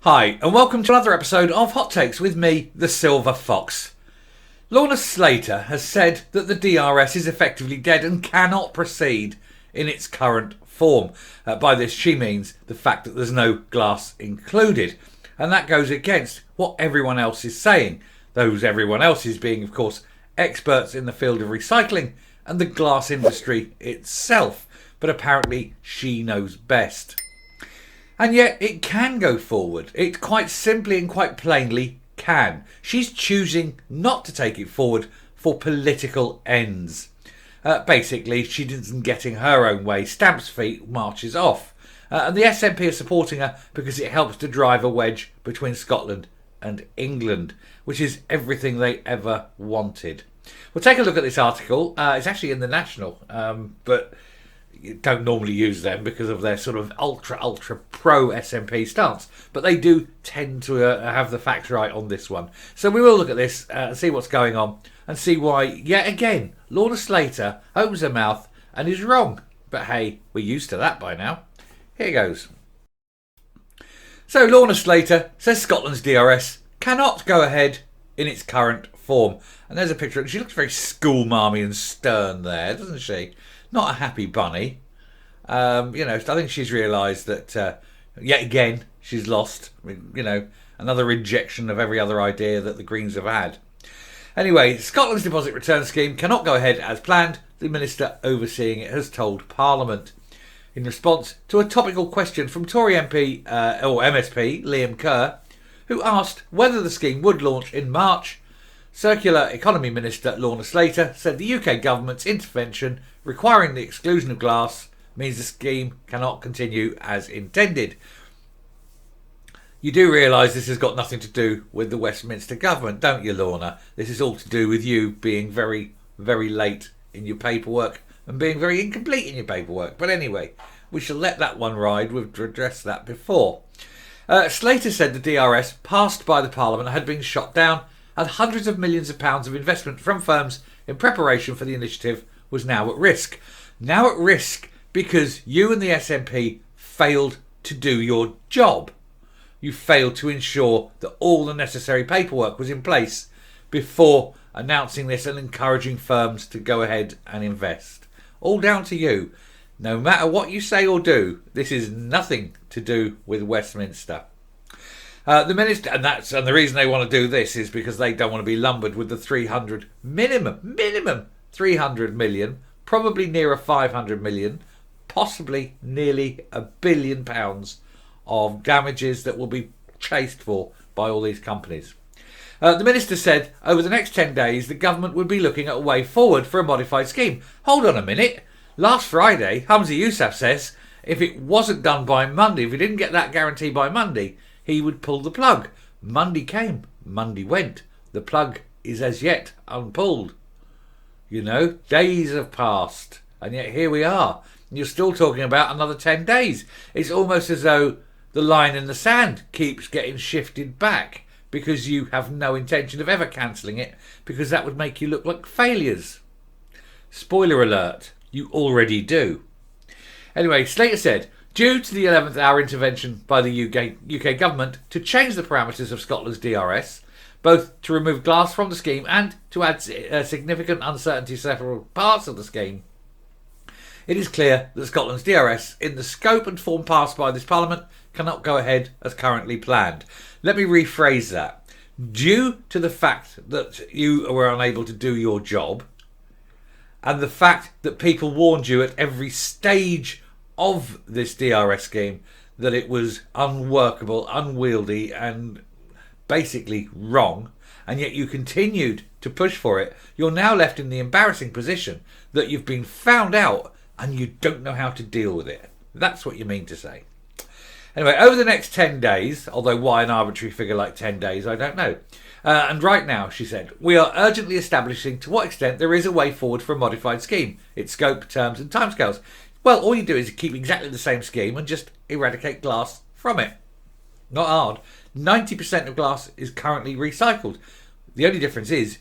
Hi, and welcome to another episode of Hot Takes with me, the Silver Fox. Lorna Slater has said that the DRS is effectively dead and cannot proceed in its current form. By this, she means the fact that there's no glass included. And that goes against what everyone else is saying. Those everyone else is being, of course, experts in the field of recycling and the glass industry itself. But apparently she knows best. And yet it can go forward. It quite simply and quite plainly can. She's choosing not to take it forward for political ends. Basically, she isn't getting her own way. Stamps feet marches off. And the SNP are supporting her because it helps to drive a wedge between Scotland and England, which is everything they ever wanted. We'll take a look at this article. It's actually in the National, but you don't normally use them because of their sort of ultra pro SNP stance, but they do tend to have the facts right on this one. So we will look at this, see what's going on, and see why yet again Lorna Slater opens her mouth and is wrong. But hey, we're used to that by now. Here goes. So Lorna Slater says Scotland's DRS cannot go ahead in its current form, and there's a picture. She looks very schoolmarmy and stern there, doesn't she? Not a happy bunny. I think she's realised that yet again she's lost. Another rejection of every other idea that the Greens have had. Anyway, Scotland's deposit return scheme cannot go ahead as planned. The minister overseeing it has told Parliament. In response to a topical question from Tory MP or MSP Liam Kerr, who asked whether the scheme would launch in March, Circular Economy Minister Lorna Slater said the UK government's intervention requiring the exclusion of glass means the scheme cannot continue as intended. You do realise this has got nothing to do with the Westminster government, don't you, Lorna? This is all to do with you being very, very late in your paperwork and being very incomplete in your paperwork. But anyway, we shall let that one ride. We've addressed that before. Slater said the DRS passed by the Parliament had been shot down, and hundreds of millions of pounds of investment from firms in preparation for the initiative was now at risk. Now at risk because you and the SNP failed to do your job. You failed to ensure that all the necessary paperwork was in place before announcing this and encouraging firms to go ahead and invest. All down to you. No matter what you say or do, this is nothing to do with Westminster. The minister, and the reason they want to do this is because they don't want to be lumbered with the 300 minimum 300 million, probably nearer 500 million, possibly nearly £1 billion of damages that will be chased for by all these companies. The minister said over the next 10 days the government would be looking at a way forward for a modified scheme. Hold on a minute. Last Friday, Humza Yousaf says if it wasn't done by Monday, if we didn't get that guarantee by Monday, he would pull the plug. Monday came, Monday went. The plug is as yet unpulled. Days have passed, and yet here we are. And you're still talking about another 10 days. It's almost as though the line in the sand keeps getting shifted back because you have no intention of ever cancelling it, because that would make you look like failures. Spoiler alert, you already do. Anyway, Slater said, due to the 11th hour intervention by the UK government to change the parameters of Scotland's DRS, both to remove glass from the scheme and to add significant uncertainty to several parts of the scheme, it is clear that Scotland's DRS, in the scope and form passed by this Parliament, cannot go ahead as currently planned. Let me rephrase that. Due to the fact that you were unable to do your job, and the fact that people warned you at every stage of this DRS scheme that it was unworkable, unwieldy, and basically wrong, and yet you continued to push for it, you're now left in the embarrassing position that you've been found out and you don't know how to deal with it. That's what you mean to say. Anyway, over the next 10 days, although why an arbitrary figure like 10 days, I don't know. And right now, she said, we are urgently establishing to what extent there is a way forward for a modified scheme, its scope, terms and timescales. Well, all you do is keep exactly the same scheme and just eradicate glass from it. Not hard. 90% of glass is currently recycled. The only difference is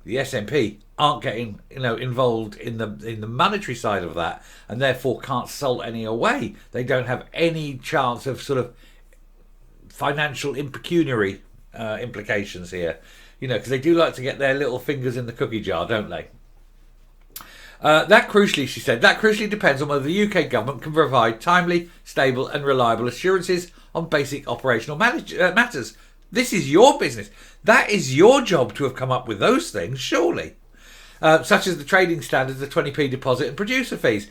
the SNP aren't getting involved in the monetary side of that, and therefore can't salt any away. They don't have any chance of sort of financial impecuniary implications here. Because they do like to get their little fingers in the cookie jar, don't they? That crucially depends on whether the UK government can provide timely, stable and reliable assurances on basic operational matters. This is your business. That is your job to have come up with those things, surely. Such as the trading standards, the 20p deposit and producer fees.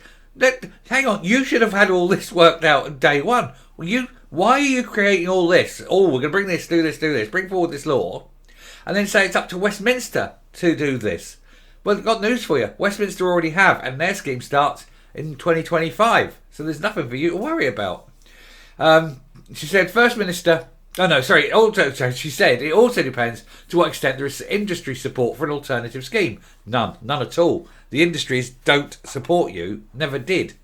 Hang on, you should have had all this worked out at day one. Why are you creating all this? Oh, we're going to bring this, do this, bring forward this law, and then say it's up to Westminster to do this. Well, I've got news for you. Westminster already have, and their scheme starts in 2025. So there's nothing for you to worry about. She said, First Minister... she said it also depends to what extent there is industry support for an alternative scheme. None at all. The industries don't support you, never did.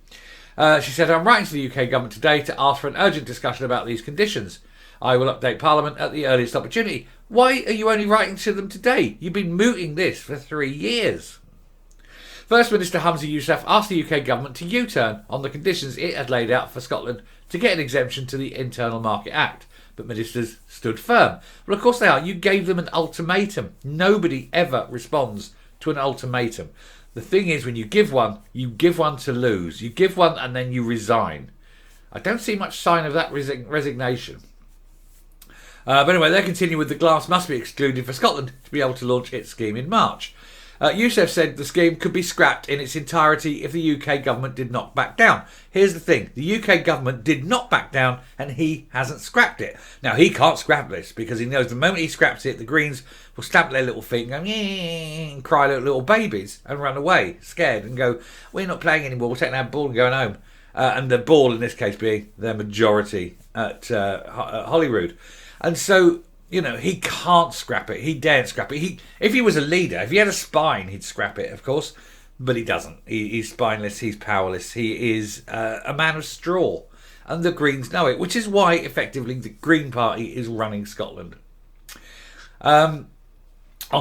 She said, I'm writing to the UK government today to ask for an urgent discussion about these conditions. I will update Parliament at the earliest opportunity. Why are you only writing to them today? You've been mooting this for 3 years. First Minister Humza Yousaf asked the UK government to U-turn on the conditions it had laid out for Scotland to get an exemption to the Internal Market Act. But ministers stood firm. Well, of course they are. You gave them an ultimatum. Nobody ever responds to an ultimatum. The thing is, when you give one to lose. You give one and then you resign. I don't see much sign of that resignation. But anyway, they continue with the glass must be excluded for Scotland to be able to launch its scheme in March. Yousaf said the scheme could be scrapped in its entirety if the UK government did not back down. Here's the thing. The UK government did not back down and he hasn't scrapped it. Now, he can't scrap this because he knows the moment he scraps it, the Greens will stamp their little feet and go, and cry like little babies and run away, scared, and go, we're not playing anymore, we're taking our ball and going home. And the ball, in this case, being their majority at Holyrood. And so, he can't scrap it. He daren't scrap it. If he was a leader, if he had a spine, he'd scrap it, of course. But he doesn't. He's spineless. He's powerless. He is a man of straw. And the Greens know it, which is why, effectively, the Green Party is running Scotland. On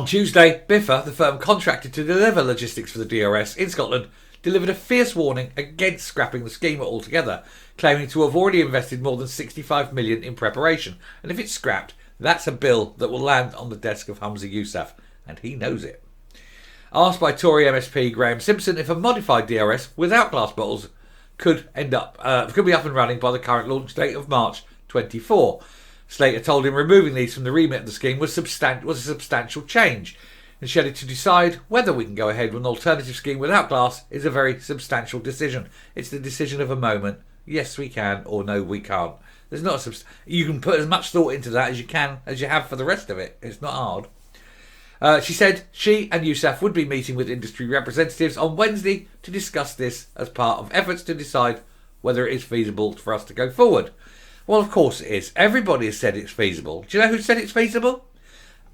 Tuesday, Biffa, the firm contracted to deliver logistics for the DRS in Scotland, delivered a fierce warning against scrapping the scheme altogether, claiming to have already invested more than 65 million in preparation. And if it's scrapped, that's a bill that will land on the desk of Humza Yousaf, and he knows it. Asked by Tory MSP Graham Simpson if a modified DRS without glass bottles could be up and running by the current launch date of March 24. Slater told him removing these from the remit of the scheme was a substantial change, and she had to decide whether we can go ahead with an alternative scheme without glass is a very substantial decision. It's the decision of a moment. Yes, we can, or no, we can't. There's not you can put as much thought into that as you have for the rest of it. It's not hard. She said she and Yousaf would be meeting with industry representatives on Wednesday to discuss this as part of efforts to decide whether it is feasible for us to go forward. Well, of course it is. Everybody has said it's feasible. Do you know who said it's feasible?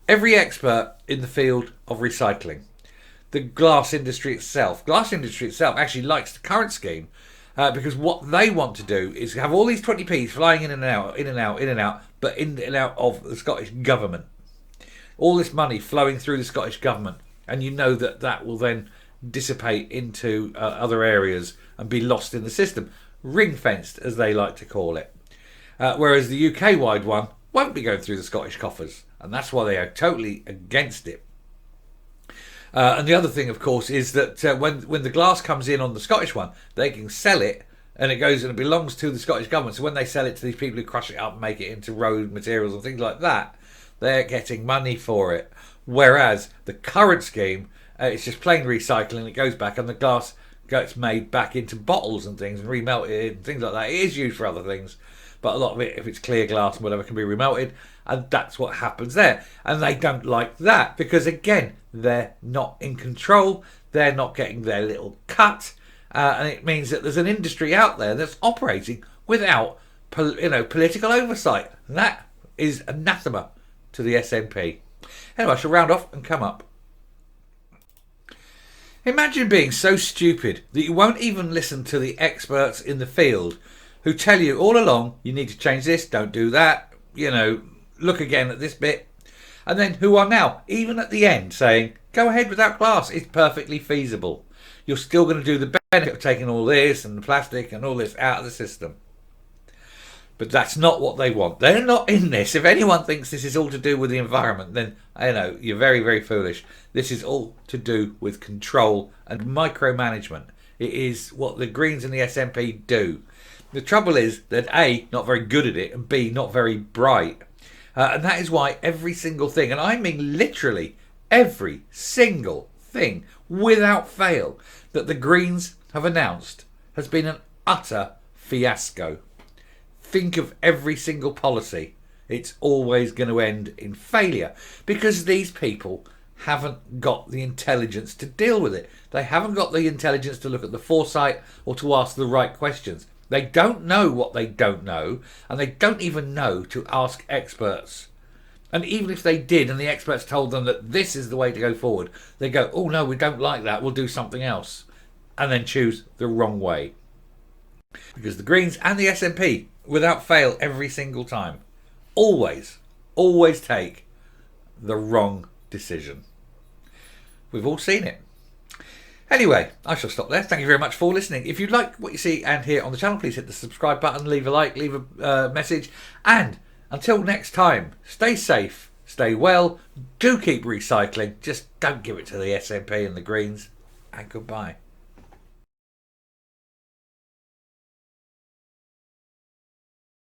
Every expert in the field of recycling. The glass industry itself. Glass industry itself actually likes the current scheme because what they want to do is have all these 20p's flying in and out, but in and out of the Scottish government. All this money flowing through the Scottish government, and that will then dissipate into other areas and be lost in the system. Ring-fenced, as they like to call it. Whereas the UK-wide one won't be going through the Scottish coffers, and that's why they are totally against it. And the other thing, of course, is that when the glass comes in on the Scottish one, they can sell it, and it belongs to the Scottish government. So when they sell it to these people who crush it up and make it into road materials and things like that, they're getting money for it. Whereas the current scheme, it's just plain recycling. It goes back, and the glass gets made back into bottles and things and remelted and things like that. It is used for other things, but a lot of it, if it's clear glass and whatever, can be remelted, and that's what happens there. And they don't like that because, again, they're not in control. They're not getting their little cut, and it means that there's an industry out there that's operating without, political oversight. And that is anathema to the SNP. Anyway, I shall round off and come up. Imagine being so stupid that you won't even listen to the experts in the field who tell you all along you need to change this, don't do that, look again at this bit, and then who are now, even at the end, saying, go ahead without glass, it's perfectly feasible. You're still going to do the benefit of taking all this and the plastic and all this out of the system. But that's not what they want. They're not in this. If anyone thinks this is all to do with the environment, then you're very, very foolish. This is all to do with control and micromanagement. It is what the Greens and the SNP do. The trouble is that A, not very good at it, and B, not very bright. And that is why every single thing, and I mean literally every single thing, without fail, that the Greens have announced has been an utter fiasco. Think of every single policy. It's always going to end in failure because these people haven't got the intelligence to deal with it. They haven't got the intelligence to look at the foresight or to ask the right questions. They don't know what they don't know, and they don't even know to ask experts. And even if they did and the experts told them that this is the way to go forward, they go, oh no, we don't like that, we'll do something else, and then choose the wrong way. Because the Greens and the SNP, without fail, every single time, always take the wrong decision. We've all seen it. Anyway, I shall stop there. Thank you very much for listening. If you like what you see and hear on the channel, please hit the subscribe button, leave a like, leave a message. And until next time, stay safe, stay well, do keep recycling. Just don't give it to the SNP and the Greens. And goodbye.